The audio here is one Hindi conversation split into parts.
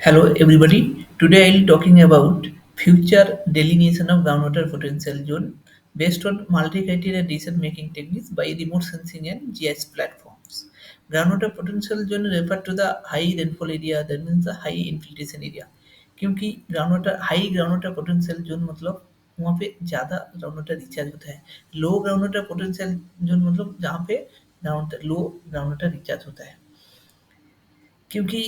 Hello everybody. Today I'll be talking about future delineation of groundwater potential zone based on multi-criteria decision making techniques by remote sensing and GIS platforms. Groundwater potential zone refer to the high rainfall area, that means the high infiltration area. क्योंकि ground high ground potential zone मतलब वहाँ पे ज़्यादा ग्राउंड रिचार्ज होता है. लो ग्राउंड पोटेंशियल जोन मतलब जहाँ पे ग्राउंड लो ग्राउंड रिचार्ज होता है. क्योंकि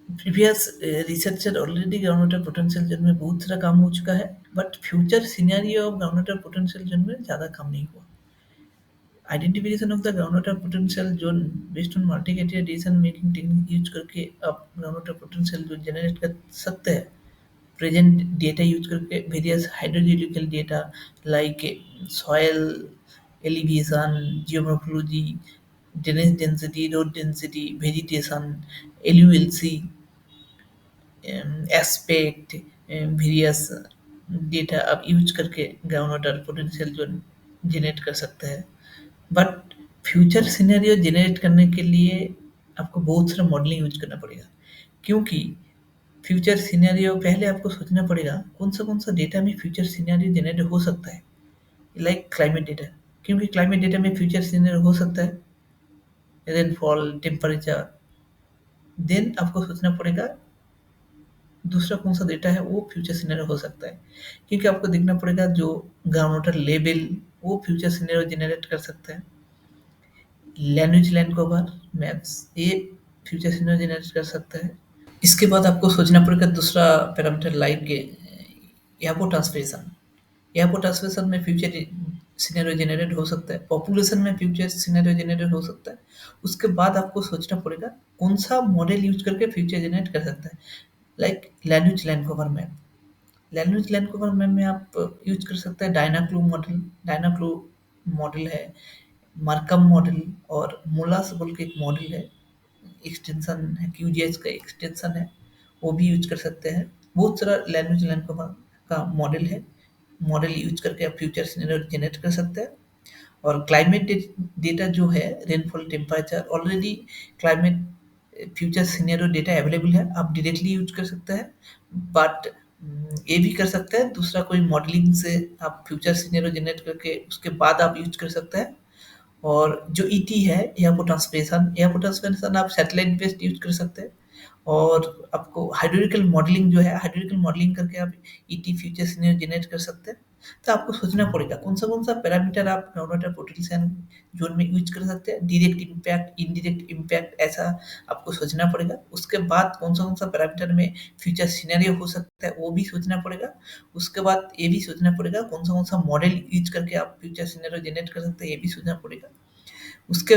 previous researcher already ground water potential zone में बहुत सारा काम हो चुका है, but future scenario of ground water potential zone में ज़्यादा काम नहीं हुआ. Identification of the ground water potential zone based on multi criteria decision making technique use करके आप ground water potential zone generate कर सकते हैं. प्रेजेंट डेटा यूज करके various hydrological data like soil elevation, geomorphology, drainage density, road density, vegetation, LULC aspect, various data आप यूज करके ग्राउंड वाटर पोटेंशियल जो जनरेट कर सकते हैं. बट फ्यूचर सिनेरियो जनरेट करने के लिए आपको बहुत सारा मॉडलिंग यूज करना पड़ेगा. क्योंकि फ्यूचर सिनेरियो पहले आपको सोचना पड़ेगा कौन सा डेटा में फ्यूचर सिनेरियो जनरेट हो सकता है, लाइक क्लाइमेट डेटा. क्योंकि क्लाइमेट डेटा में फ्यूचर सिनेरियो हो सकता है रेनफॉल, टेम्परेचर. देन आपको सोचना पड़ेगा दूसरा कौन सा डेटा है वो फ्यूचर सिनेरियो हो सकता है. क्योंकि आपको देखना पड़ेगा जो ग्राउंड वाटर लेवल वो फ्यूचर सिनेरियो जनरेट कर सकता है. लैंग्वेज लैंड कवर मैप्स ये फ्यूचर सिनेरियो जनरेट कर सकता है. इसके बाद आपको सोचना पड़ेगा दूसरा पैरामीटर लाइक एयरपो ट्रांसफरेशन. एयरपो ट्रांसफरेशन में फ्यूचर सिनेरियो जनरेट हो सकता है. पॉपुलेशन में फ्यूचर सिनेरियो जनरेट हो सकता है. उसके बाद आपको सोचना पड़ेगा कौन सा मॉडल यूज करके फ्यूचर जनरेट कर सकता है, like language land cover map. Language land cover map में आप यूज कर सकते हैं डायनाक्लू मॉडल. डायनाक्लू मॉडल है, मार्कम मॉडल और मोलास बोल के एक मॉडल है, एक्सटेंशन है, क्यूजीएस का एक्सटेंशन है, वो भी यूज कर सकते हैं. बहुत सारा लैंग्वेज लैंड कवर का मॉडल है. मॉडल यूज करके आप फ्यूचर सिनेरियो जनरेट कर सकते हैं. और क्लाइमेट डेटा जो है rainfall, temperature, already climate future scenario data available है, आप डायरेक्टली यूज कर सकते हैं. बट ये भी कर सकते हैं दूसरा कोई मॉडलिंग से आप फ्यूचर सिनेरियो जनरेट करके उसके बाद आप यूज कर सकते हैं. और जो ईटी है एयरपोर्ट ट्रांसफरेशन आप सैटेलाइट बेस्ड यूज कर सकते हैं. और आपको हाइड्रोलिकल मॉडलिंग जो है हाइड्रोलिकल मॉडलिंग करके आप ईटी फ्यूचर सिनेरियो जनरेट कर सकते हैं. तो आपको सोचना पड़ेगा कौन सा पैरामीटर आप ग्राउंड वाटर पोटेंशियल जोन में यूज कर सकते हैं. डायरेक्ट इम्पैक्ट, इनडायरेक्ट इम्पैक्ट, ऐसा आपको सोचना पड़ेगा. उसके बाद कौन सा पैरामीटर में फ्यूचर सिनेरियो हो सकता है वो भी सोचना पड़ेगा. उसके बाद ये भी सोचना पड़ेगा कौन सा मॉडल यूज करके आप फ्यूचर सिनेरियो जनरेट कर सकते हैं, ये भी सोचना पड़ेगा. उसके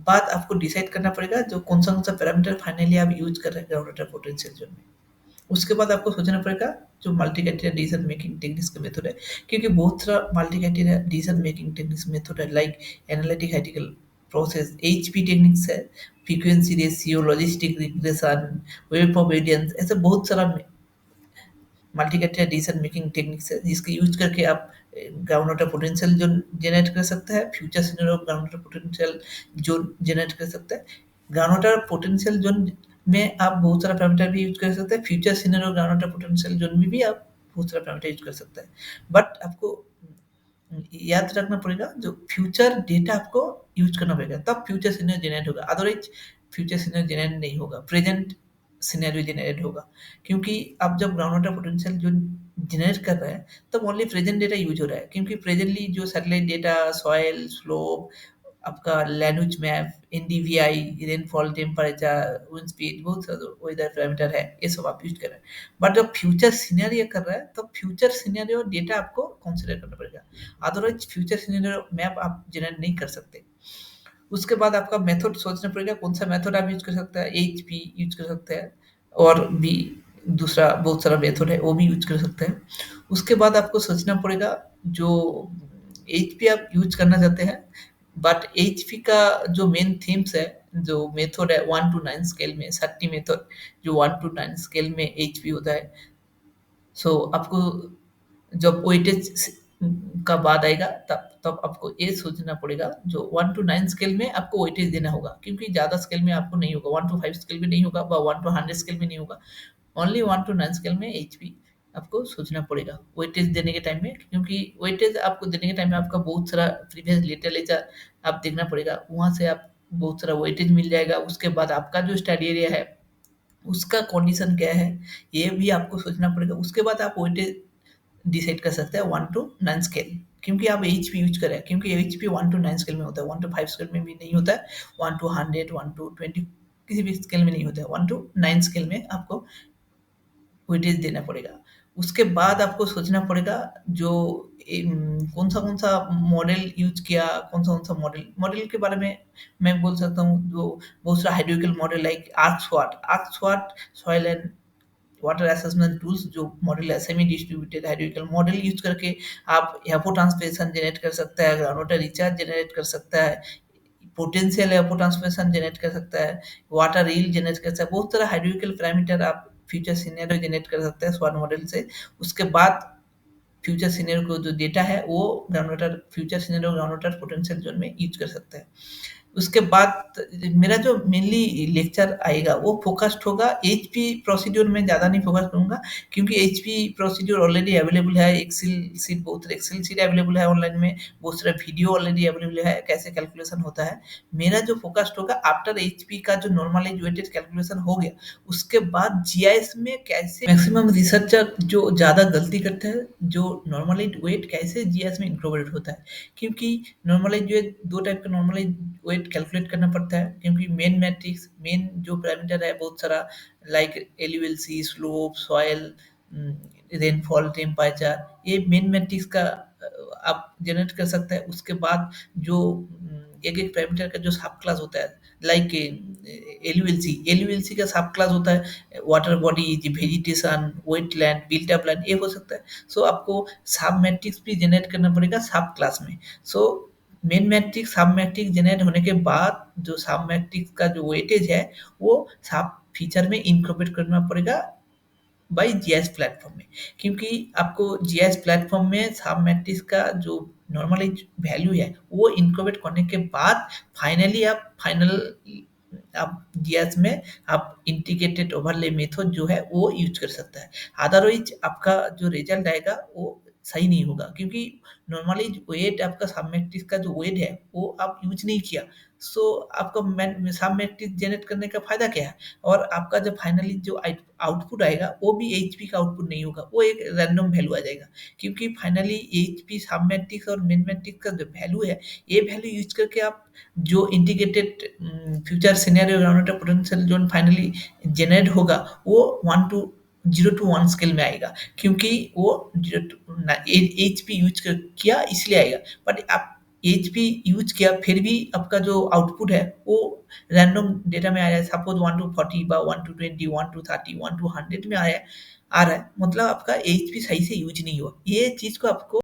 बाद आपको डिसाइड करना पड़ेगा जो कौन सा पैरामीटर फाइनली आप यूज कर रहे हैं ग्राउंड वाटर पोटेंशियल जोन में. उसके बाद आपको सोचना पड़ेगा जो multi criteria decision making techniques का मेथड है. क्योंकि बहुत सारा multi criteria decision making techniques method है, like analytic hierarchical process, HP techniques है, frequency ratio, logistic regression, wave of variance, ऐसे बहुत सारा multi criteria decision making techniques है जिसके यूज करके आप ग्राउंड वाटर पोटेंशियल जो जनरेट कर सकते हैं. Future scenario ground water potential जो जनरेट कर सकते हैं. ग्राउंड वाटर पोटेंशियल जोन में आप बहुत सारा पैरामीटर भी यूज कर सकते हैं. Future scenario ground water potential zone में भी आप बहुत सारा पैरामीटर यूज कर सकते हैं. बट आपको याद रखना पड़ेगा जो फ्यूचर डेटा आपको यूज करना पड़ेगा तब फ्यूचर सिनेरियो जनरेट होगा. अदरवाइज फ्यूचर सिनेरियो जनरेट नहीं होगा, प्रेजेंट सिनेरियो जनरेट होगा. क्योंकि आप जब ग्राउंड वाटर पोटेंशियल जो जनरेट कर रहे हैं तब ओनली प्रेजेंट डेटा यूज हो रहा है. क्योंकि प्रेजेंटली जो सैटेलाइट डेटा, सॉइल स्लोप, आपका language map, NDVI, rainfall, temperature, wind speed, बहुत सारे वेदर पैरामीटर है, ये सब आप यूज कर रहे हैं. बट जब फ्यूचर सिनेरियो कर रहा है तो फ्यूचर सिनेरियो डेटा आपको कंसीडर करना पड़ेगा. अदरवाइज फ्यूचर सिनेरियो मैप आप जनरेट नहीं कर सकते. उसके बाद आपका मेथड सोचना पड़ेगा कौन सा मेथड आप यूज कर सकते हैं. एचपी यूज कर सकते हैं और भी दूसरा बहुत सारा मेथड है वो भी यूज कर सकते हैं. उसके बाद आपको सोचना पड़ेगा जो एचपी आप यूज करना चाहते हैं. बट एचपी का जो मेन थीम्स है, जो मेथड है 1 to 9 स्केल में, 30 मेथड जो 1 to 9 स्केल में एचपी होता है. सो आपको जब वेटेज का बाद आएगा, तब तब आपको ये सोचना पड़ेगा, जो 1 to 9 स्केल में आपको वेटेज देना होगा, क्योंकि ज़्यादा स्केल में आपको नहीं होगा, 1 to 5 स्केल में नहीं होगा, 1 to 100 स्केल में नहीं होगा। ओनली 1 to 9 स्केल में एचपी आपको सोचना पड़ेगा वेटेज देने के टाइम में, क्योंकि वेटेज आपको देने के टाइम में आपका बहुत सारा प्रीवियस लिटरेचर आप देखना पड़ेगा, वहाँ से आप बहुत सारा वेटेज मिल जाएगा। उसके बाद आपका जो स्टडी एरिया है उसका कंडीशन क्या है, ये भी आपको सोचना पड़ेगा। उसके बाद आप वेटेज डिसाइड कर सकते हैं 1 to 9 स्केल, क्योंकि आप एच पी यूज करें, क्योंकि एच पी 1 to 9 स्केल में होता है, 1 to 5 स्केल में भी नहीं होता है, 1 to 100, 1 to 20 किसी भी स्केल में नहीं होता है, 1 to 9 स्केल में आपको वेटेज देना पड़ेगा। उसके बाद आपको सोचना पड़ेगा जो कौन सा मॉडल यूज किया, कौन सा मॉडल मॉडल के बारे में मैं बोल सकता हूँ। जो बहुत सारा हाइड्रोलिकल मॉडल लाइक आर्क स्वाट soil and water assessment tools, जो मॉडल है semi distributed hydrological model use करके आप एयरपो ट्रांसमिशन जनरेट कर सकता है, ग्राउंड वाटर रिचार्ज जनरेट कर सकता है, पोटेंशियल एयरपो ट्रांसमिशन जनरेट कर सकता है, वाटर रील जनरेट कर सकता है। बहुत सारा हाइड्रोलिकल पैरामीटर आप फ्यूचर सिनेरियो जनरेट कर सकते हैं स्वाट मॉडल से। उसके बाद फ्यूचर सिनेरियो को जो डेटा है वो ground water future scenario ground water potential zone में यूज कर सकते हैं। उसके बाद मेरा जो मेनली लेक्चर आएगा वो फोकस्ड होगा एचपी प्रोसीड्यूर में, ज़्यादा नहीं फोकस करूंगा, क्योंकि एचपी प्रोसीड्यूर ऑलरेडी अवेलेबल है, एक्सेल सीट अवेलेबल है ऑनलाइन में, बहुत सारा वीडियो ऑलरेडी अवेलेबल है कैसे कैलकुलेशन होता है। मेरा जो फोकस्ड होगा आफ्टर एचपी का जो नॉर्मलाइज वेटेड कैलकुलेशन हो गया, उसके बाद जीआईएस में कैसे मैक्सिमम रिसर्चर जो ज़्यादा गलती करते हैं, जो नॉर्मलाइज वेट कैसे जीआईएस में इंक्लूडेड होता है। क्योंकि नॉर्मलाइज वेट दो टाइप का नॉर्मलाइज वेट कैलकुलेट करना पड़ता है, क्योंकि मेन मैट्रिक्स मेन जो पैरामीटर है बहुत सारा like LULC, slope, soil, rainfall, temperature, ये मेन मैट्रिक्स का आप जनरेट कर सकते हैं। उसके बाद जो एक एक पैरामीटर का जो सब क्लास होता है लाइक एलयूएलसी का सब क्लास होता है water body, vegetation, wetland, built up land, ये हो सकता है। सो आपको सब मैट्रिक्स भी जनरेट करना पड़ेगा सब क्लास में। सो मेन मैट्रिक्स सब मैट्रिक्स जनरेट होने के बाद जो सब मैट्रिक्स का जो वेटेज है वो सब फीचर में इंकॉर्पोरेट करना पड़ेगा बाय जीएस प्लेटफॉर्म में, क्योंकि आपको जीएस प्लेटफॉर्म में सब मैट्रिक्स का जो नॉर्मलाइज वैल्यू है वो इंक्रीमेंट करने के बाद फाइनली आप जीएस में आप इंटीग्रेटेड ओवरले मेथड जो है वो यूज कर सकता है। अदरवाइज आपका जो रिजल्ट आएगा वो सही नहीं होगा, क्योंकि नॉर्मली वेट आपका सब मैट्रिक्स का जो वेट है वो आप यूज नहीं किया। सो आपका सब मैट्रिक्स जनरेट करने का फायदा क्या है, और आपका जो फाइनली जो आउटपुट आएगा वो भी एचपी का आउटपुट नहीं होगा, वो एक रैंडम वैल्यू आ जाएगा। क्योंकि फाइनली एचपी सब मैट्रिक्स और मेन मैट्रिक्स का जो वैल्यू है, ये वैल्यू यूज करके आप जो integrated future scenario ground potential zone finally generate होगा वो 0 to 1 स्केल में आएगा, क्योंकि वो 0 to एच पी यूज किया इसलिए आएगा। बट आप एच पी यूज किया फिर भी आपका जो आउटपुट है वो रैंडम डेटा में आया है। सपोज 1 to 40 बा 1 to 20, 1 to 30, 1 to 100 में आया आ रहा है, मतलब आपका एच पी सही से यूज नहीं हुआ। ये चीज को आपको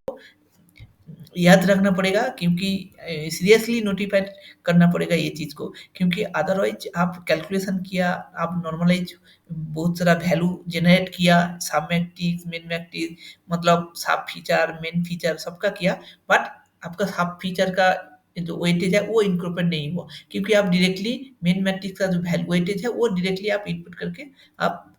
याद रखना पड़ेगा, क्योंकि सीरियसली नोटिफाइड करना पड़ेगा ये चीज़ को, क्योंकि अदरवाइज आप कैलकुलेशन किया, आप नॉर्मलाइज बहुत सारा वैल्यू जनरेट किया, सब मैट्रिक्स मेन मैट्रिक्स मतलब सब फीचर मेन फीचर सबका किया, बट आपका सब फीचर का जो वेटेज है वो इनकॉर्पोरेट नहीं हुआ, क्योंकि आप डायरेक्टली मेन मैट्रिक्स का जो वैल्यू वेटेज है वो डायरेक्टली आप इनपुट करके आप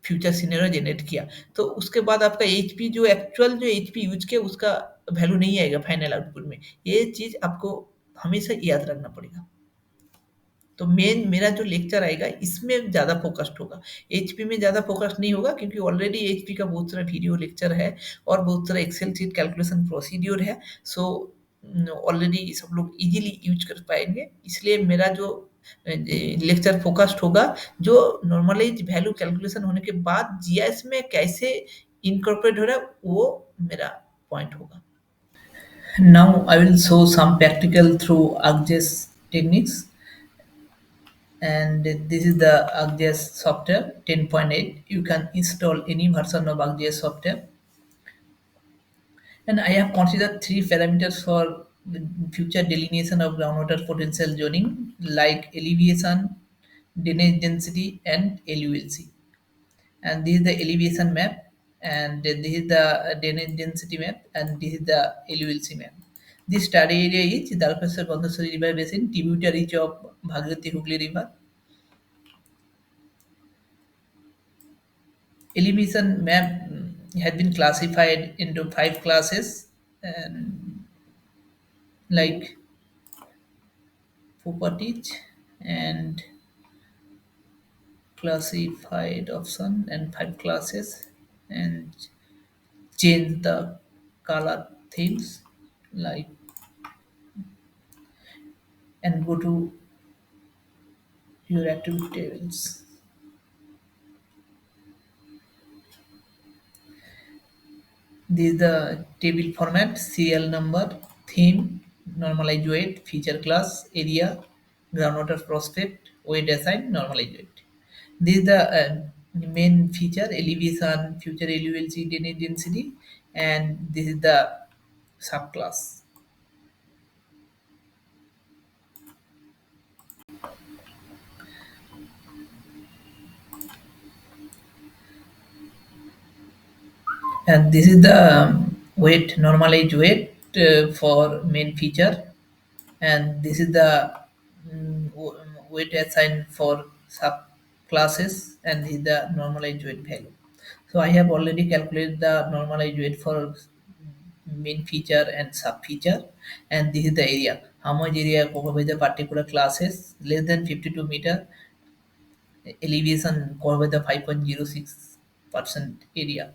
फ्यूचर सिनेरियो जनरेट किया। तो उसके बाद आपका एचपी जो एक्चुअल जो एचपी यूज किया उसका वैल्यू नहीं आएगा फाइनल आउटपुट में। ये चीज आपको हमेशा याद रखना पड़ेगा। तो मेरा जो लेक्चर आएगा इसमें ज़्यादा फोकस्ड होगा, एचपी में ज़्यादा फोकस्ड नहीं होगा, क्योंकि ऑलरेडी एचपी का बहुत सारा वीडियो लेक्चर है और बहुत सारा एक्सेल शीट कैलकुलेशन प्रोसीड्योर है। सो ऑलरेडी सब लोग इजीली यूज कर पाएंगे, इसलिए मेरा जो लेक्चर फोकस्ड होगा जो नॉर्मलाइज वैल्यू कैलकुलेशन होने के बाद जीएस में कैसे इनकॉर्पोरेट हो रहा है वो मेरा पॉइंट होगा। Now I will show some practical through ArcGIS techniques, and this is the ArcGIS software 10.8. You can install any version of ArcGIS software, and I have considered three parameters for the future delineation of groundwater potential zoning like elevation, drainage density, and LULC. And this is the elevation map. and this is the drainage density map, and this is the LULC map. This study area is Dalkeshwar Gandhasari River Basin, tributaries of Bhagirathi Hooghly River. Elevation map has been classified into five classes, and like properties and classified option and five classes, and change the color themes like, and go to your activity tables. This is the table format: serial number, theme, normalized weight, feature class, area, groundwater prospect, weight assigned, normalized weight. This is the main feature: elevation, future LULC drainage density, and this is the subclass. And this is the weight, normalized weight for main feature, and this is the weight assigned for sub classes, and this is the normalized weight value. So I have already calculated the normalized weight for main feature and sub feature, and this is the area, how much area covered by the particular classes: less than 52 meter, elevation covered by the 5.06% area.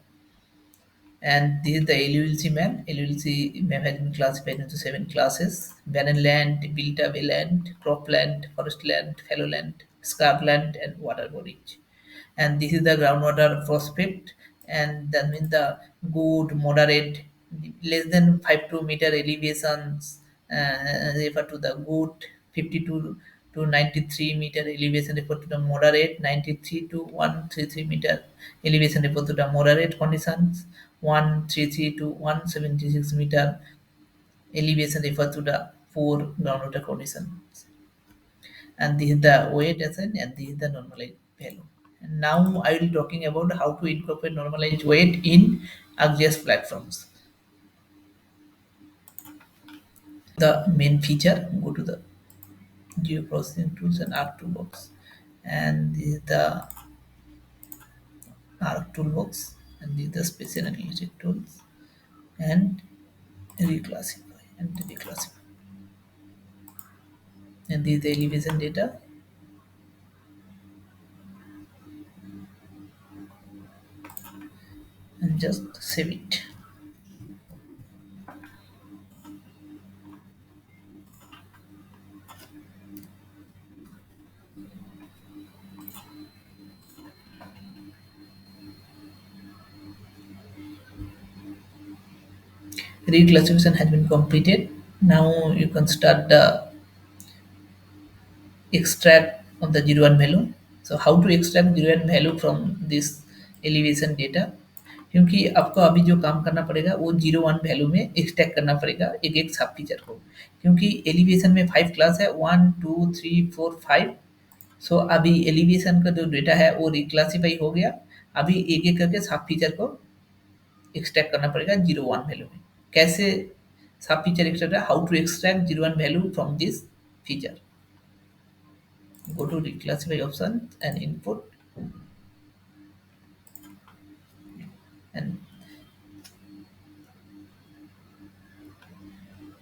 And this is the LULC map. LULC map has been classified into seven classes: barren land, built-up land, cropland, forest land, fallow land, scrubland, and water bodies. And this is the groundwater prospect, and that means the good, moderate, less than 52 meter elevations refer to the good, 52 to 93 meter elevation refer to the moderate, 93 to 133 meter elevation refer to the moderate conditions, 133 to 176 meter elevation refer to the poor groundwater conditions. And this is the weight assigned, and this is the normalized value. And now I will be talking about how to incorporate normalized weight in ArcGIS platforms. The main feature, go to the geoprocessing tools and Arc toolbox, and this is the Arc toolbox, and this is the spatial analytic tools, and reclassify and reclassify, and this is the elevation data, and just save it. Reclassification has been completed. Now you can start the extract of the 01 value. So how to extract 01 value from this elevation data? क्योंकि आपको अभी जो काम करना पड़ेगा वो 01 वैल्यू में एक्सट्रैक्ट करना पड़ेगा एक एक सब फीचर को, क्योंकि एलिवेशन में 5 क्लास है, 1 2 3 4 5। सो अभी एलिवेशन का जो डेटा है वो रिक्लासीफाई हो गया, अभी एक एक करके सब फीचर को एक्सट्रैक्ट करना पड़ेगा 01 वैल्यू में। कैसे सब फीचर एक्सट्रैक्ट है, how to extract 01 value from this feature? Go to reclassify option and input, and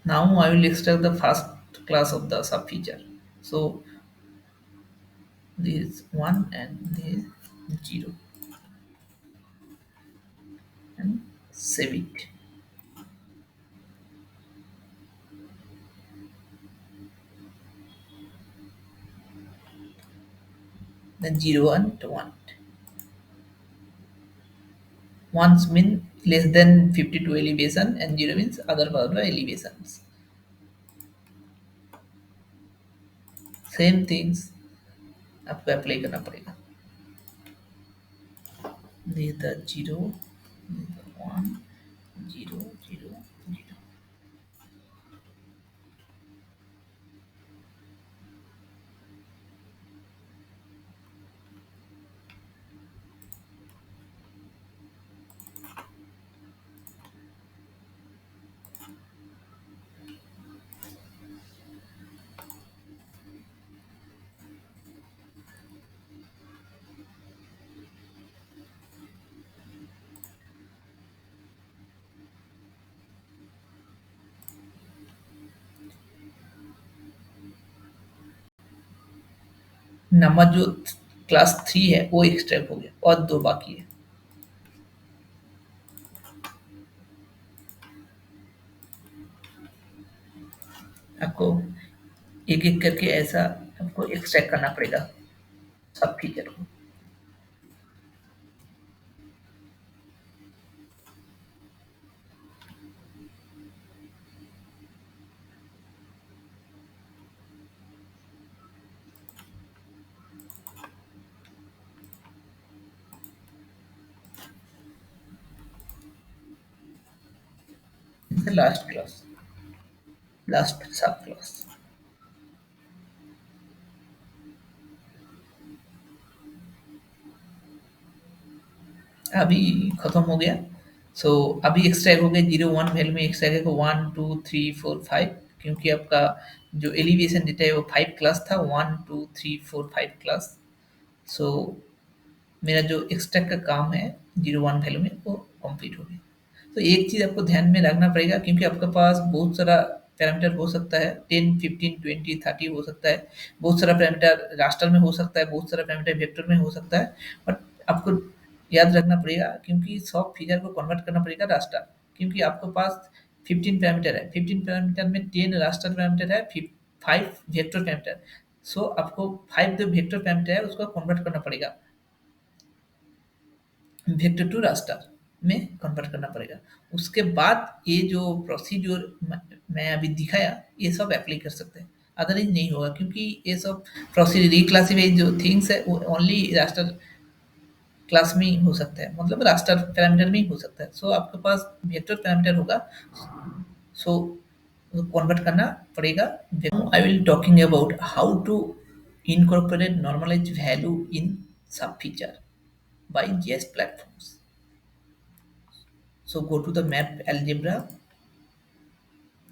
now I will extract the first class of the sub feature. So this 1 and this 0, and save it. Then 0 and 1. Ones mean less than 52 elevation, and 0 means other power elevations. Same things आपको अप्लाई करना पड़ेगा। this is the 0, this is the 1, 0 0 0. Number जो क्लास 3 है वो एक्सट्रैक्ट हो गया और दो बाकी है। आपको एक एक करके ऐसा आपको एक्सट्रैक्ट करना पड़ेगा सब फीचर को। Last class, last sub class अभी खत्म हो गया। सो अभी एक्सट्रैक्ट हो गया जीरो वन वैल्यू में एक्सट्रैक्ट है one two three four five, क्योंकि आपका जो एलिवेशन डेटा है वो फाइव क्लास था, one two three four five class. So मेरा जो एक्सट्रैक्ट का काम है जीरो वन वैल्यू में वो कंप्लीट हो गया। तो एक चीज़ आपको ध्यान में रखना पड़ेगा, क्योंकि आपके पास बहुत सारा पैरामीटर हो सकता है, 10 15 20 30 हो सकता है। बहुत सारा पैरामीटर रास्टर में हो सकता है, बहुत सारा पैरामीटर वेक्टर में हो सकता है। बट आपको याद रखना पड़ेगा, क्योंकि सब फीचर को कन्वर्ट करना पड़ेगा रास्टर। क्योंकि आपके पास 15 पैरामीटर है, 15 पैरामीटर में 10 रास्टर पैरामीटर है, 5 वेक्टर पैरामीटर। सो आपको 5 जो वेक्टर पैरामीटर है उसको कन्वर्ट करना पड़ेगा वेक्टर टू रास्टर में कन्वर्ट करना पड़ेगा। उसके बाद ये जो प्रोसीड्यूर मैं अभी दिखाया ये सब अप्लाई कर सकते हैं, अदरवाइज नहीं होगा, क्योंकि ये सब प्रोसीड्यूर रिक्लासिफाई जो थिंग्स है वो ओनली रास्टर क्लास में ही हो सकता है, मतलब रास्टर पैरामीटर में ही हो सकता है। सो आपके पास वेक्टर पैरामीटर होगा, सो कन्वर्ट करना पड़ेगा। I will talking about how to incorporate normalized value in sub feature by JS platforms. So go to the map algebra,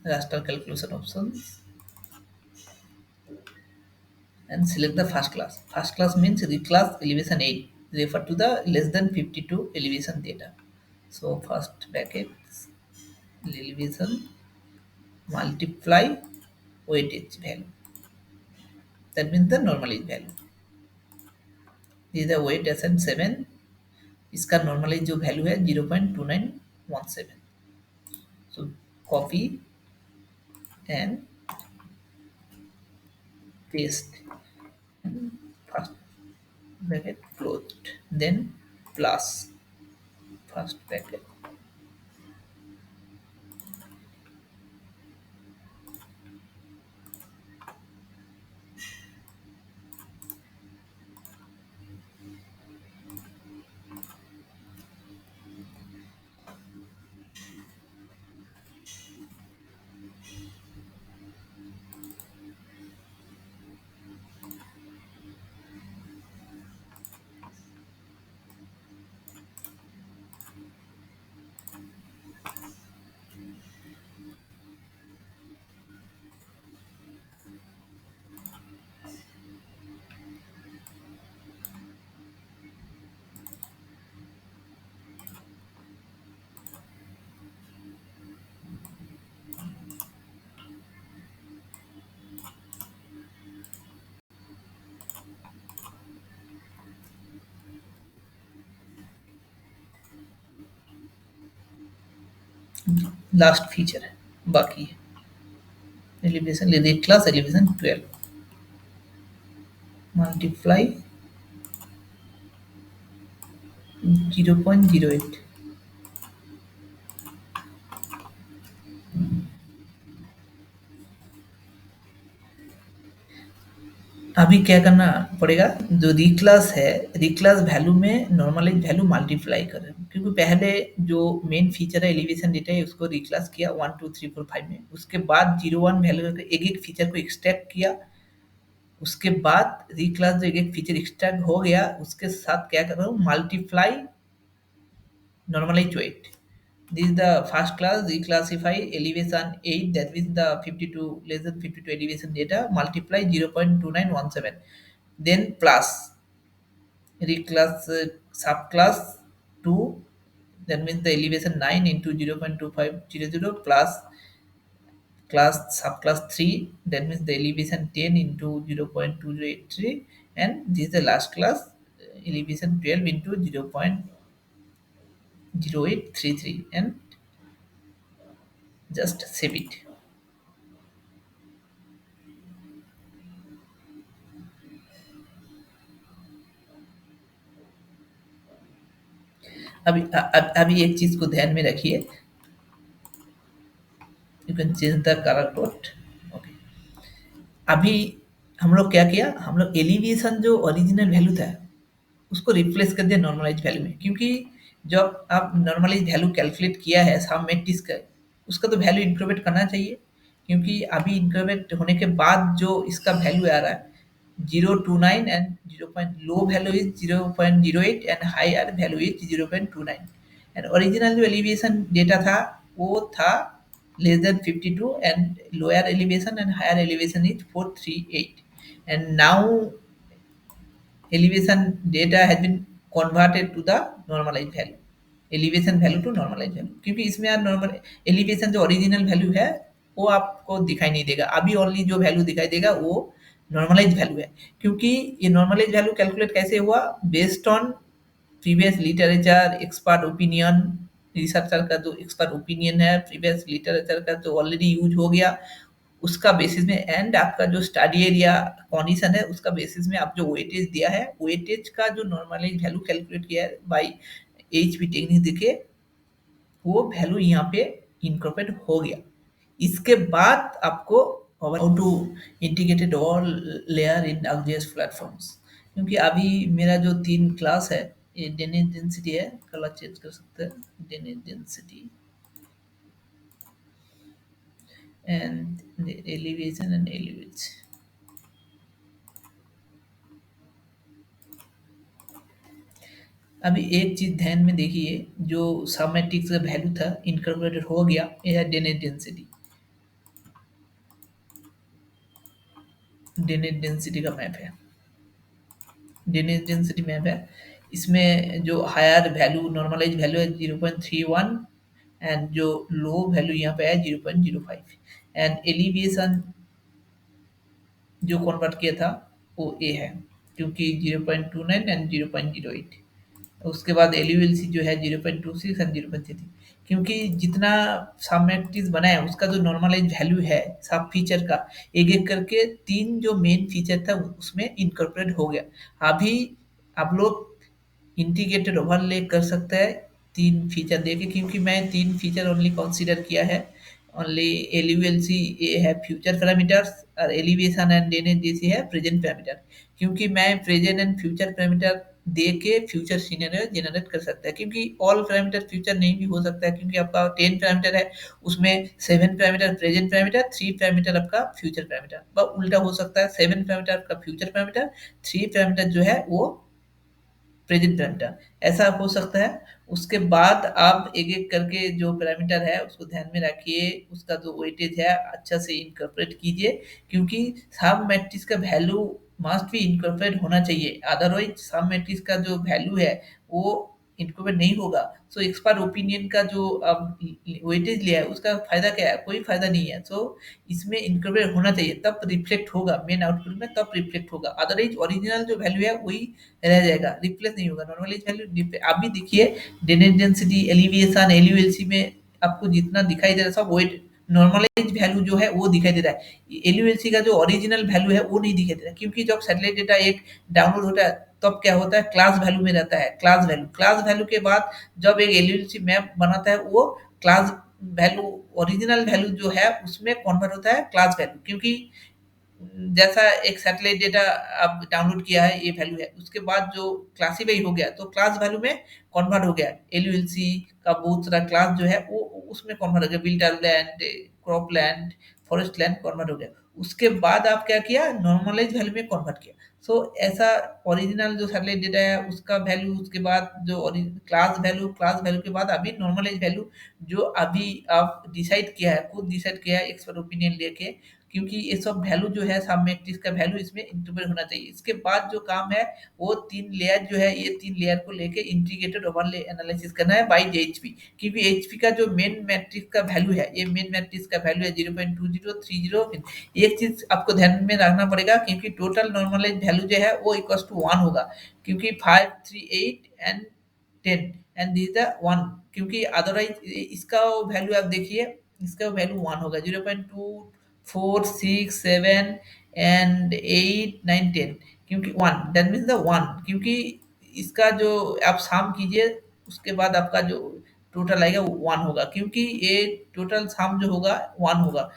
raster calculation options, and select the first class. First class means reclass elevation 8. Refer to the less than 52 elevation data. So first brackets elevation multiply weightage value. That means the normalized value. This is the weight SN 7. इसका normalized जो value है 0.2917. So copy and paste. First bracket closed, then plus first bracket. Last feature है बाकी है एलिवेशन ले दे क्लास एलिवेशन 12 मल्टीप्लाई 0.08। अभी क्या करना पड़ेगा, जो रिक्लास है रिक्लास वैल्यू में नॉर्मलाइज वैल्यू मल्टीप्लाई करें, क्योंकि पहले जो मेन फीचर है एलिवेशन डेटा है उसको रिक्लास किया 1 2 3 4 5 में, उसके बाद 0 1 वैल्यू एक एक फीचर को एक्सट्रैक्ट किया। उसके बाद रिक्लास जो एक एक फीचर एक्सट्रैक्ट हो गया उसके साथ क्या कर रहा हूँ, multiply normalized weight. This is the first class reclassify elevation 8, that means the 52 less than 52 elevation data multiply 0.2917, then plus reclass subclass 2, that means the elevation 9 into 0.2500 plus class subclass 3, that means the elevation 10 into 0.2083, and this is the last class, elevation 12 into 0.0833, and just save it. अभी एक चीज को ध्यान में रखिए, you can change the colour code. Okay, अभी हम लोग क्या किया, हम लोग एलिवेशन जो ओरिजिनल वैल्यू था उसको रिप्लेस कर दिया नॉर्मलाइज वैल्यू में, क्योंकि जब आप नॉर्मलाइज वैल्यू कैलकुलेट किया है सब मैट्रिक्स का, उसका तो वैल्यू इंक्रीमेंट करना चाहिए, क्योंकि अभी इंक्रीमेंट होने के बाद जो इसका वैल्यू आ रहा है 029 and 0 point, low value is 0.08 and higher value is 0.29, and original जो एलिवेशन डेटा था वो था less than 52, and lower elevation and higher elevation is 438, and now elevation data has been converted to the normalized value, elevation value to normalized value, क्योंकि इसमें यार नॉर्मल एलिवेशन जो ओरिजिनल वैल्यू है वो आपको दिखाई नहीं देगा, अभी ओनली जो वैल्यू दिखाई देगा वो नॉर्मलाइज वैल्यू है, क्योंकि ये नॉर्मलाइज वैल्यू कैलकुलेट कैसे हुआ, based on previous literature, expert opinion, researcher का जो एक्सपर्ट ओपिनियन है, प्रीवियस लिटरेचर का जो ऑलरेडी यूज हो गया उसका बेसिस में, एंड आपका जो स्टडी एरिया कंडीशन है उसका बेसिस में आप जो वेटेज दिया है, वेटेज का जो नॉर्मलाइज वैल्यू कैलकुलेट किया है बाई एचपी टेक्निक देखिए, वो वैल्यू यहाँ पे इनकॉर्पोरेट हो गया। इसके बाद आपको how to integrated all layer in ArcGIS platforms, क्योंकि अभी मेरा जो 3 क्लास है ये डेनिस डेंसिटी है, कलर चेंज कर सकते हैं, डेनिस density and elevation and elevation. अभी एक चीज ध्यान में देखिए, जो सब मैट्रिक्स का वैल्यू था इनकॉर्पोरेटेड हो गया, ये है डेनेट डेंसिटी, डेनेट डेंसिटी का मैप है, डेनेट डेंसिटी मैप है, इसमें जो हायर वैल्यू नॉर्मलाइज वैल्यू है 0.31, एंड जो लो वैल्यू यहाँ पे है 0.05, एंड एलिवेशन जो कन्वर्ट किया था वो ए है, क्योंकि 0.29 एंड 0.08, उसके बाद एलयूएलसी जो है 0.26 एंड 0.33, क्योंकि जितना सब मैट्रिक्स बना है उसका जो नॉर्मलाइज वैल्यू है सब फीचर का, एक एक करके 3 जो मेन फीचर था उसमें इनकॉर्पोरेट हो गया। अभी आप लोग इंटीग्रेटेड ओवरले कर सकता है 3 फीचर देके, क्योंकि मैं 3 फीचर ओनली कंसीडर किया है, ओनली एलयूएलसी ये है फ्यूचर पैरामीटर्स, और एलिवेशन एंड एनएचडीसी है प्रेजेंट पैरामीटर, क्योंकि मैं प्रेजेंट एंड फ्यूचर पैरामीटर दे के फ्यूचर सिनेरियो जनरेट कर सकता है, क्योंकि ऑल पैरामीटर फ्यूचर नहीं भी हो सकता है, क्योंकि आपका 10 पैरामीटर है उसमें 7 पैरामीटर प्रेजेंट पैरामीटर, 3 पैरामीटर आपका फ्यूचर पैरामीटर, व उल्टा हो सकता है 7 पैरामीटर आपका फ्यूचर पैरामीटर, 3 पैरामीटर जो है वो प्रेजेंट पैरामीटर, ऐसा हो सकता है। उसके बाद आप एक एक करके जो पैरामीटर है उसको ध्यान में रखिए, उसका जो वेटेज है अच्छा से इनकॉर्पोरेट कीजिए, क्योंकि सब मैट्रिक्स का वैल्यू मस्ट भी इनकॉर्पोरेट होना चाहिए, अदरवाइज सब मैट्रिक्स का जो वैल्यू है वो इनकॉर्पोरेट नहीं होगा। सो एक्सपर्ट ओपिनियन का जो अब वेटेज लिया है उसका फायदा क्या है, कोई फायदा नहीं है। सो इसमें इनकॉर्पोरेट होना चाहिए, तब रिफ्लेक्ट होगा मेन आउटपुट में, तब रिफ्लेक्ट होगा, अदरवाइज ओरिजिनल जो वैल्यू है वही रह जाएगा, रिप्लेस नहीं होगा। नॉर्मलाइज वैल्यू आप भी देखिए, डेनेट डेंसिटी, एलिवेशन, एलयूएलसी में आपको जितना दिखाई दे रहा है सब वेट नॉर्मलाइज वैल्यू जो है वो दिखाई दे रहा है, एलयूएलसी का जो ओरिजिनल वैल्यू है वो नहीं दिखाई दे रहा है, क्योंकि जब सैटेलाइट डेटा एक डाउनलोड होता है तब क्या होता है, क्लास वैल्यू में रहता है, क्लास वैल्यू के बाद जब एक एलयूएलसी मैप बनाता है वो क्लास वैल्यू, ओरिजिनल वैल्यू जो है उसमें कन्वर्ट होता है क्लास वैल्यू, क्योंकि जैसा एक सैटेलाइट डेटा आप डाउनलोड किया है ये वैल्यू है, उसके बाद जो क्लासीफाई हो गया तो क्लास वैल्यू में कन्वर्ट हो गया, एलयूएलसी का बहुत सारा क्लास जो है वो उसमें कन्वर्ट हो गया, विल्टर land, crop land, forest land convert हो गया, उसके बाद आप क्या किया, नॉर्मलाइज वैल्यू में कन्वर्ट किया। सो ऐसा ओरिजिनल जो सैटेलाइट डेटा है उसका वैल्यू, उसके बाद जो क्लास वैल्यू के बाद अभी नॉर्मलाइज वैल्यू जो अभी आप डिसाइड किया है, खुद डिसाइड किया है एक्सपर्ट ओपिनियन लेके, क्योंकि ये सब वैल्यू जो है सब मैट्रिक्स का वैल्यू इसमें इंक्रीमेंट होना चाहिए। इसके बाद जो काम है वो 3 लेयर जो है, ये 3 लेयर को लेके इंटीग्रेटेड ओवरले एनालिसिस करना है बाय एचपी। क्योंकि एचपी का जो मेन मैट्रिक्स का वैल्यू है, ये मेन मैट्रिक्स का वैल्यू है 0.2030। एक चीज आपको ध्यान में रखना पड़ेगा, क्योंकि टोटल नॉर्मलाइज वैल्यू जो है वो इक्वल टू 1 होगा, क्योंकि 5, 3, 8 एंड 10 एंड दिस द 1, क्योंकि अदरवाइज इसका वैल्यू आप देखिए, इसका वैल्यू 1 होगा। 0.2, 4, 6, 7 एंड 8, 9, 10, क्योंकि 1 दैट मीन्स द 1, क्योंकि इसका जो आप सम कीजिए उसके बाद आपका जो टोटल आएगा वो 1 होगा, क्योंकि ये टोटल सम जो होगा 1 होगा।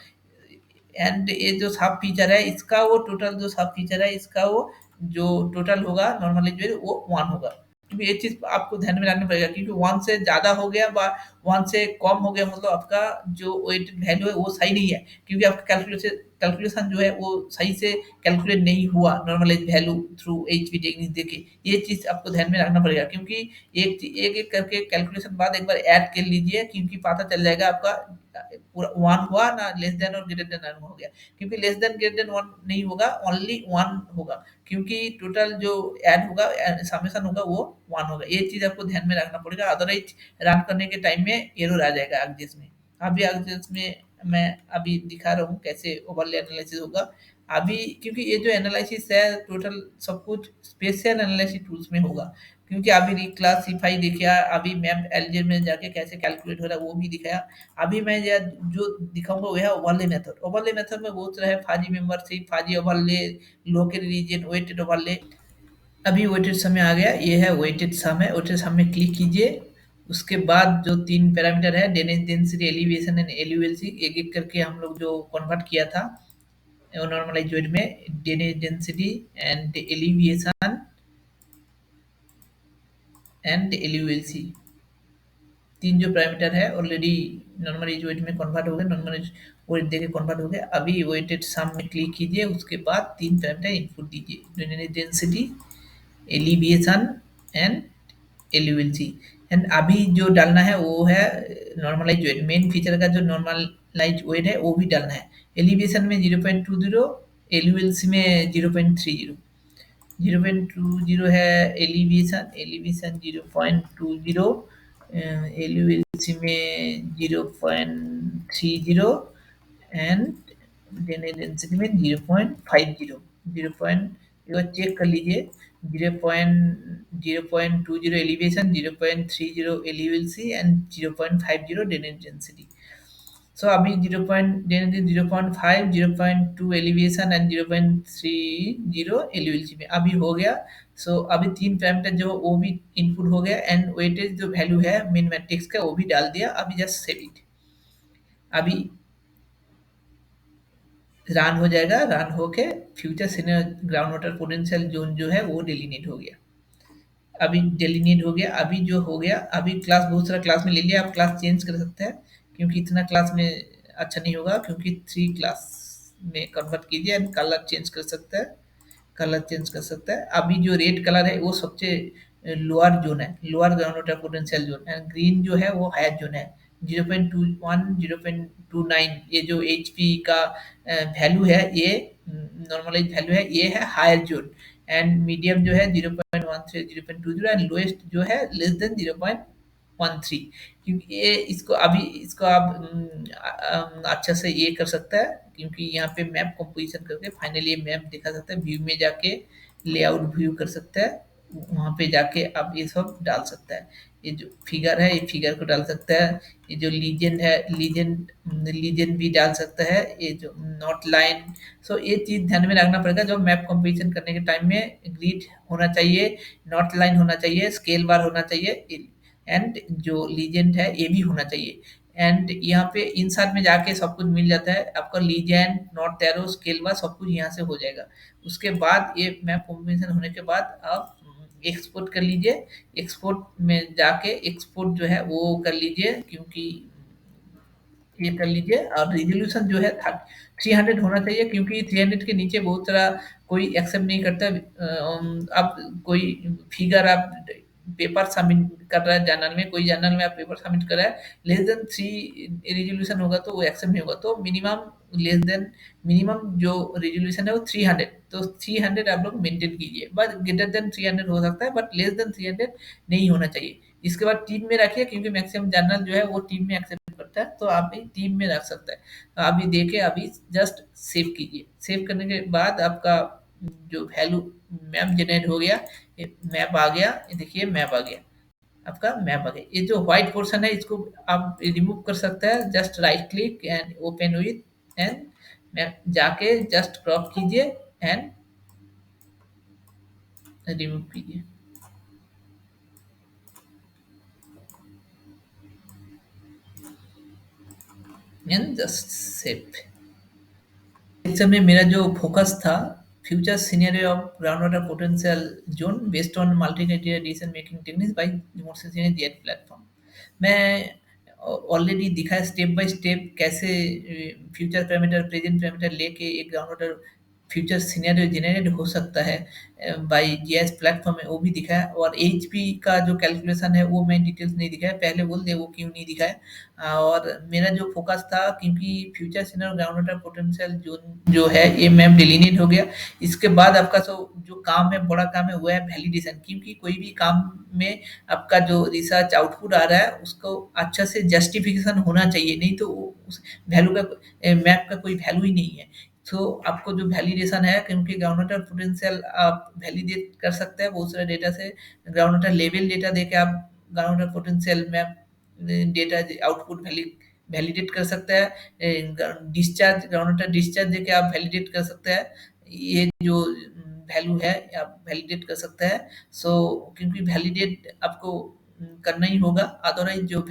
एंड ये जो सब फीचर है इसका, वो टोटल जो सब फीचर है इसका, वो जो टोटल होगा नॉर्मली जो है वो 1 होगा। क्योंकि ये चीज आपको ध्यान में रखना पड़ेगा, क्योंकि 1 से ज्यादा हो गया व 1 से कम हो गया मतलब आपका जो वेटेड वैल्यू है वो सही नहीं है, क्योंकि आपका कैलकुलेशन कैलकुलेशन जो है वो सही से कैलकुलेट नहीं हुआ normalize value through HP technique देके। ये चीज आपको ध्यान में रखना पड़ेगा, क्योंकि एक एक करके कैलकुलेशन बाद एक बार ऐड कर लीजिए, क्योंकि पता चल जाएगा आपका पूरा 1 हुआ ना, लेस देन और ग्रेटर देन 1 हो गया। क्योंकि लेस देन ग्रेटर देन 1 नहीं होगा, ओनली 1 होगा, क्योंकि टोटल जो ऐड होगा समेशन होगा वो 1 होगा। ये चीज आपको ध्यान में रखना पड़ेगा, अदरवाइज रन करने के टाइम में एरर आ जाएगा आर्कजीएस में। अभी आर्कजीएस में मैं अभी दिखा रहा हूँ कैसे ओवरले एनालिसिस होगा अभी, क्योंकि ये जो एनालिसिस है टोटल सब कुछ स्पेशल एनालिसिस टूल्स में होगा। क्योंकि अभी रिक्लासिफाई दिखाया, अभी मैप एलजे में जाके कैसे कैलकुलेट हो रहा है वो भी दिखाया। अभी मैं जो दिखाऊंगा वो है ओवरले मेथड। ओवरले मेथड में बहुत तरह है, fuzzy membership, fuzzy overlay, local region, weighted overlay. अभी वेटेड सम में आ गया, ये है वेटेड सम है। वेटेड सम में क्लिक कीजिए, उसके बाद जो 3 पैरामीटर है ड्रेनेज डेंसिटी, एलिवेशन एंड एल्यूएलसी, एक एक करके हम लोग जो कन्वर्ट किया था नॉर्मलाइज्ड में, drainage density and elevation and LULC, 3 जो पैरामीटर है ऑलरेडी नॉर्मल एज वेट में कन्वर्ट हो गए, नॉर्मल एज वेट देके कन्वर्ट हो गए। अभी वेटेड सम में क्लिक कीजिए, उसके बाद 3 पैरामीटर इनपुट दीजिए, drainage density, elevation and LULC. And अभी जो डालना है वो है नॉर्मलाइज वेट, मेन फीचर का जो नॉर्मलाइज वेट है वो भी डालना है। एलिवेशन में 0.20, एल्यूएलसी में 0.30। 0.20 है एलिवेशन, एलिवेशन 0.20, एलयूएलसी में 0.30 एंड डेंसिटी में 0.50। 0 पॉइंट चेक कर लीजिए, 0.20 एलिवेशन, 0.30 एलयूएलसी एंड 0.50 डेंसिटी। सो अभी 0.5, 0.2 एलिवेशन एंड 0.30 एलयूएलसी में अभी हो गया। सो अभी 3 पैरामीटर जो वो भी इनपुट हो गया, एंड वेटेज जो वैल्यू है मेन मैट्रिक्स का वो भी डाल दिया। अभी जस्ट सेव इट, अभी रन हो जाएगा। रन होके future senior ground water potential zone जो है वो डिलीनेट हो गया। अभी डिलीनेट हो गया, अभी जो हो गया, अभी क्लास बहुत सारा क्लास में ले लिया, आप क्लास चेंज कर सकते हैं, क्योंकि इतना क्लास में अच्छा नहीं होगा, क्योंकि 3 क्लास में कन्वर्ट कीजिए एंड कलर चेंज कर सकते हैं, कलर चेंज कर सकता है। अभी जो रेड कलर है वो सबसे लोअर जोन है, lower ground water potential zone, and green जो है वो हायर जोन है। 0.21, 0.29 ये जो एचपी का वैल्यू है, ये नॉर्मलाइज वैल्यू है, ये है हायर जोन। एंड मीडियम जो है 0.13, 0.20, एंड लोएस्ट जो है लेस देन 0.13। क्योंकि ये इसको आप अच्छा से ये कर सकता है, क्योंकि यहाँ पे मैप कंपोजिशन करके फाइनली ये मैप दिखा सकता है। व्यू में जाके लेआउट व्यू कर सकता है, वहाँ पे जाके आप ये सब डाल सकता है। ये जो फिगर है ये फिगर को डाल सकता है, ये जो लीजेंड है लीजेंड लीजेंड भी डाल सकता है, ये जो नॉट लाइन। सो ये चीज ध्यान में रखना पड़ेगा, जो मैप कंपोजिशन करने के टाइम में ग्रिड होना चाहिए, नॉट लाइन होना चाहिए, स्केल बार होना चाहिए, एंड जो लीजेंड है ये भी होना चाहिए। एंड यहाँ पे इंसर्ट में जाके सब कुछ मिल जाता है आपका, लीजेंड, नॉट एरो, स्केल बार सब कुछ यहाँ से हो जाएगा। उसके बाद ये मैप कॉम्बिनेशन होने के बाद आप एक्सपोर्ट कर लीजिए। एक्सपोर्ट में जाके एक्सपोर्ट जो है वो कर लीजिए, क्योंकि ये कर लीजिए। और रिजोल्यूशन जो है 300 होना चाहिए, क्योंकि 300 के नीचे बहुत सारा कोई एक्सेप्ट नहीं करता। अब कोई फिगर आप पेपर सबमिट कर रहा है जर्नल में, कोई जर्नल में आप पेपर सबमिट कर रहा है, लेस देन 3 रिजोल्यूशन होगा तो वो एक्सेप्ट नहीं होगा। तो मिनिमम लेस देन मिनिमम जो रिजोल्यूशन है वो 300, तो 300 आप लोग मेंटेन कीजिए। बस ग्रेटर देन 300 हो सकता है, बट लेस देन 300 नहीं होना चाहिए। इसके बाद टीम में रखिए, क्योंकि मैक्सिमम जर्नल जो है वो टीम में एक्सेप्ट करता है, तो आप भी टीम में रख सकते हैं। तो अभी देखे, अभी जस्ट सेव कीजिए। सेव करने के बाद आपका जो वैल्यू मैप जनरेट हो गया, मैप आ गया, ये देखिए मैप आ गया, आपका मैप आ गया। ये जो व्हाइट पोर्शन है इसको आप रिमूव कर सकते हैं, just right click and open with and map, जाके जस्ट क्रॉप कीजिए एंड रिमूव कीजिए एंड जस्ट सेव। इस समय मेरा जो फोकस था, future scenario of ground water potential zone based on multi criteria decision making techniques by remote sensing jet platform. मैं ऑलरेडी दिखा है स्टेप बाय स्टेप कैसे फ्यूचर पैरामीटर प्रेजेंट पैरामीटर लेके एक ground water future scenario generate हो सकता है बाय जीआईएस प्लेटफॉर्म में, वो भी दिखा है। और एचपी का जो कैलकुलेशन है वो मैं डिटेल्स नहीं दिखाया, पहले बोल दे वो क्यों नहीं दिखाया। और मेरा जो फोकस था, क्योंकि future scenario ground water potential zone जो है ये मैप डिलीनेट हो गया। इसके बाद आपका जो काम है, बड़ा काम है, वो है वैलिडेशन। क्योंकि कोई भी काम में आपका जो रिसर्च आउटपुट आ रहा है उसको अच्छा से जस्टिफिकेशन होना चाहिए, नहीं तो उस वैल्यू का मैप का कोई वैल्यू ही नहीं है। तो आपको जो वैलिडेशन है, क्योंकि ग्राउंड वाटर पोटेंशियल आप वैलिडेट कर सकते हैं बहुत सारे डेटा से। ग्राउंड वाटर लेवल डेटा देके आप ground water potential map data output validate कर सकते हैं। डिस्चार्ज ग्राउंड वाटर डिस्चार्ज देके आप वैलिडेट कर सकते हैं, ये जो वैल्यू है आप वैलिडेट कर सकते हैं। सो क्योंकि वैलिडेट आपको करना ही होगा, अदरवाइज जो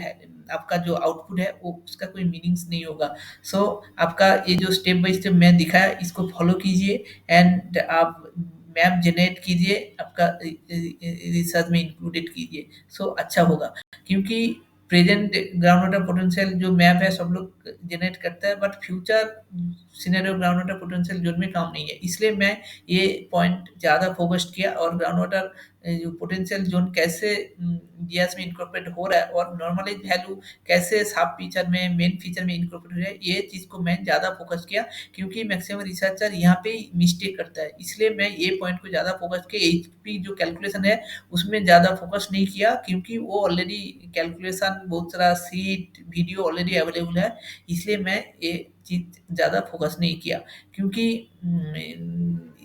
आपका जो आउटपुट है वो उसका कोई मीनिंग्स नहीं होगा। सो आपका ये जो स्टेप बाय स्टेप मैं दिखाया इसको फॉलो कीजिए एंड आप मैप जनरेट कीजिए, आपका रिसर्च में इंक्लूडेड कीजिए, सो अच्छा होगा। क्योंकि प्रेजेंट ग्राउंड वाटर पोटेंशियल जो मैप है सब लोग जनरेट करता है, but future scenario ground water potential zone में काम नहीं है, इसलिए मैं ये पॉइंट ज़्यादा फोकस्ड किया। और ग्राउंड वाटर जो पोटेंशियल जोन कैसे जीएस में इंकॉर्पोरेट हो रहा है और नॉर्मलाइज वैल्यू कैसे सब फीचर में मेन फीचर में इंकॉर्पोरेट हो रहा है, ये चीज़ को मैं ज़्यादा फोकस किया। क्योंकि मैक्सिमम रिसर्चर यहाँ पे मिस्टेक करता है, इसलिए मैं ये पॉइंट को ज़्यादा फोकस किया। एचपी जो कैलकुलेशन है उसमें ज़्यादा फोकस नहीं किया, क्योंकि वो ऑलरेडी कैलकुलेशन बहुत सारा सीट वीडियो ऑलरेडी अवेलेबल है, इसलिए मैं ये चीज़ ज़्यादा फोकस नहीं किया। क्योंकि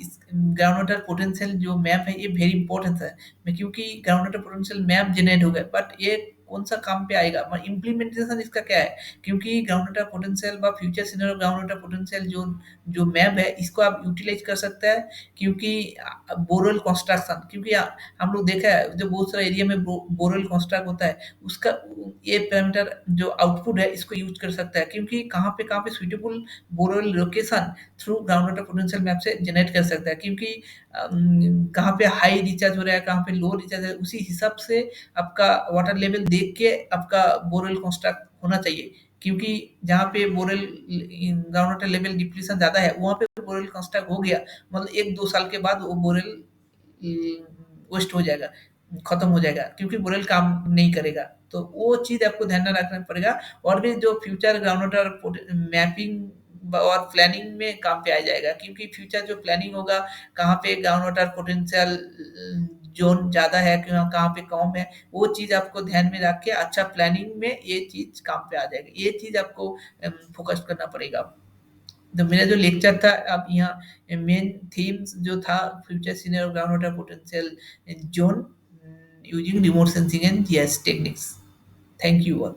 इस ग्राउंड वाटर पोटेंशियल जो मैप है ये वेरी इंपॉर्टेंट है। मैं क्योंकि ground water potential map generate हो गया, बट ये कौन सा काम पे आएगा, इम्प्लीमेंटेशन इसका क्या है। क्योंकि ग्राउंड वाटर पोटेंशियल व future scenario ground water potential जो जो मैप है इसको आप यूटिलाइज कर सकते हैं। क्योंकि बोरवेल कंस्ट्रक्शन, क्योंकि हम लोग देखा है जो बहुत सारा एरिया में बोरवेल कंस्ट्रक्ट होता है, उसका ये पैरामीटर जो आउटपुट है इसको यूज कर सकता है। क्योंकि कहाँ पे suitable borewell location through ground water potential map से जनरेट कर सकता है। क्योंकि कहाँ पे हाई रिचार्ज हो रहा है, कहाँ पे लो रिचार्ज है, उसी हिसाब से आपका वाटर लेवल देख के आपका बोरवेल कंस्ट्रक्ट होना चाहिए। क्योंकि जहाँ पे borewell ground water level depletion ज़्यादा है वहाँ पे बोरवेल कंस्ट्रक्ट हो गया, मतलब 1-2 साल के बाद वो बोरवेल वेस्ट हो जाएगा, खत्म हो जाएगा, क्योंकि बोरवेल काम नहीं करेगा। तो वो चीज़ आपको ध्यान में रखना पड़ेगा। और भी जो फ्यूचर ग्राउंड वाटर मैपिंग और प्लानिंग में काम पे आ जाएगा। क्योंकि फ्यूचर जो प्लानिंग होगा, कहाँ पे ग्राउंड वाटर पोटेंशियल जोन ज़्यादा है, कहाँ पे कम है, वो चीज़ आपको ध्यान में रख के अच्छा प्लानिंग में ये चीज़ काम पे आ जाएगी। ये चीज़ आपको फोकस करना पड़ेगा। तो मेरा जो लेक्चर था, अब यहाँ मेन थीम्स जो था future scenario ground water potential zone using remote sensing and GIS techniques. Thank you all.